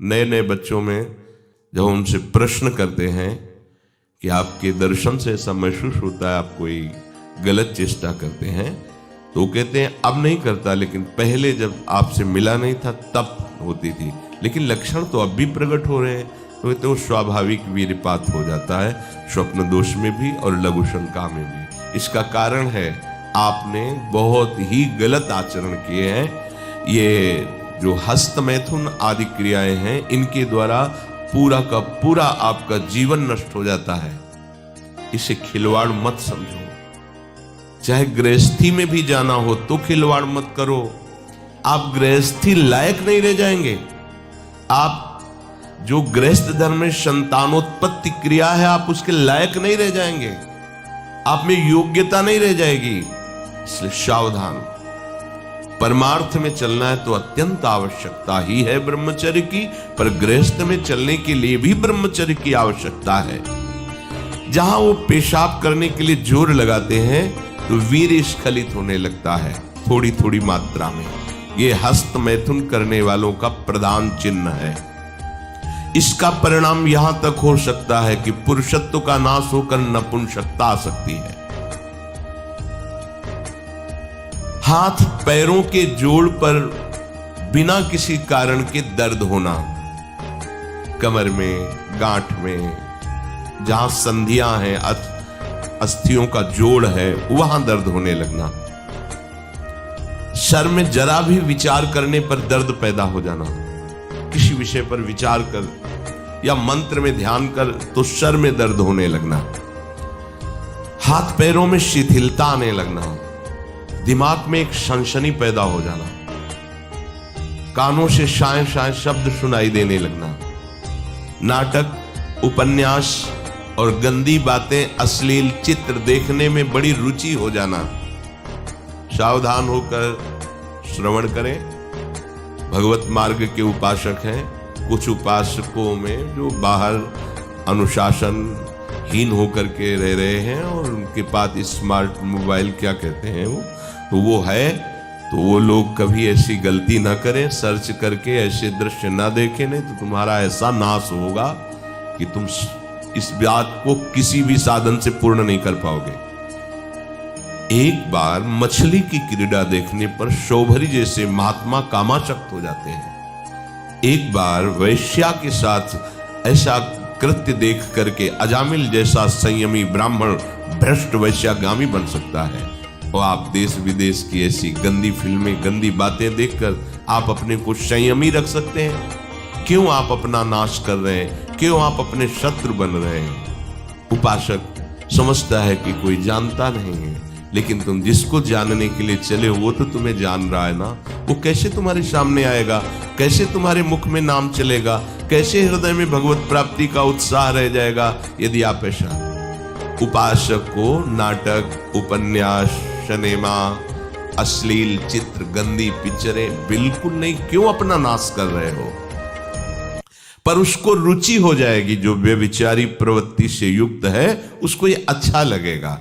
नए नए बच्चों में जब उनसे प्रश्न करते हैं कि आपके दर्शन से ऐसा महसूस होता है आप कोई गलत चेष्टा करते हैं, तो वो कहते हैं अब नहीं करता, लेकिन पहले जब आपसे मिला नहीं था तब होती थी, लेकिन लक्षण तो अब भी प्रकट हो रहे हैं। तो कहते हैं वो स्वाभाविक वीर्यपात हो जाता है, स्वप्न दोष में भी और लघु शंका में भी। इसका कारण है आपने बहुत ही गलत आचरण किए हैं। ये जो हस्त मैथुन आदि क्रियाएं हैं, इनके द्वारा पूरा का पूरा आपका जीवन नष्ट हो जाता है। इसे खिलवाड़ मत समझो। चाहे गृहस्थी में भी जाना हो तो खिलवाड़ मत करो। आप गृहस्थी लायक नहीं रह जाएंगे। आप जो गृहस्थ धर्म में संतानोत्पत्ति क्रिया है, आप उसके लायक नहीं रह जाएंगे। आप में योग्यता नहीं रह जाएगी। इसलिए सावधान। परमार्थ में चलना है तो अत्यंत आवश्यकता ही है ब्रह्मचर्य की, पर गृहस्थ में चलने के लिए भी ब्रह्मचर्य की आवश्यकता है। जहां वो पेशाब करने के लिए जोर लगाते हैं तो वीर्य स्खलित होने लगता है थोड़ी थोड़ी मात्रा में। ये हस्त मैथुन करने वालों का प्रधान चिन्ह है। इसका परिणाम यहां तक हो सकता है कि पुरुषत्व का नाश होकर नपुंसकता आ सकती है। हाथ पैरों के जोड़ पर बिना किसी कारण के दर्द होना, कमर में, गांठ में, जहां संधियां हैं, अस्थियों का जोड़ है, वहां दर्द होने लगना। सर में जरा भी विचार करने पर दर्द पैदा हो जाना। किसी विषय पर विचार कर या मंत्र में ध्यान कर तो सर में दर्द होने लगना। हाथ पैरों में शिथिलता आने लगना। दिमाग में एक सनसनी पैदा हो जाना। कानों से शाय शाय शब्द सुनाई देने लगना। नाटक, उपन्यास और गंदी बातें, अश्लील चित्र देखने में बड़ी रुचि हो जाना। सावधान होकर श्रवण करें। भगवत मार्ग के उपासक हैं। कुछ उपासकों में जो बाहर अनुशासनहीन होकर के रह रहे हैं और उनके पास स्मार्ट मोबाइल क्या कहते हैं वो है, तो वो लोग कभी ऐसी गलती ना करें। सर्च करके ऐसे दृश्य ना देखें, नहीं तो तुम्हारा ऐसा नाश होगा कि तुम इस बात को किसी भी साधन से पूर्ण नहीं कर पाओगे। एक बार मछली की क्रीड़ा देखने पर शौभरी जैसे महात्मा कामाशक्त हो जाते हैं। एक बार वैश्या के साथ ऐसा कृत्य देख करके अजामिल जैसा संयमी ब्राह्मण भ्रष्ट वैश्यागामी बन सकता है। और आप देश विदेश की ऐसी गंदी फिल्में, गंदी बातें देखकर आप अपने को संयमी रख सकते हैं? क्यों आप अपना नाश कर रहे हैं? क्यों आप अपने शत्रु बन रहे हैं? उपासक समझता है कि कोई जानता नहीं है, लेकिन तुम जिसको जानने के लिए चले वो तो तुम्हें जान रहा है ना। वो कैसे तुम्हारे सामने आएगा? कैसे तुम्हारे मुख में नाम चलेगा? कैसे हृदय में भगवत प्राप्ति का उत्साह रह जाएगा यदि आप ऐसा? उपासक को नाटक, उपन्यास, सिनेमा, अश्लील चित्र, गंदी पिक्चरें बिल्कुल नहीं। क्यों अपना नाश कर रहे हो? पर उसको रुचि हो जाएगी। जो व्यभिचारी प्रवृत्ति से युक्त है उसको ये अच्छा लगेगा।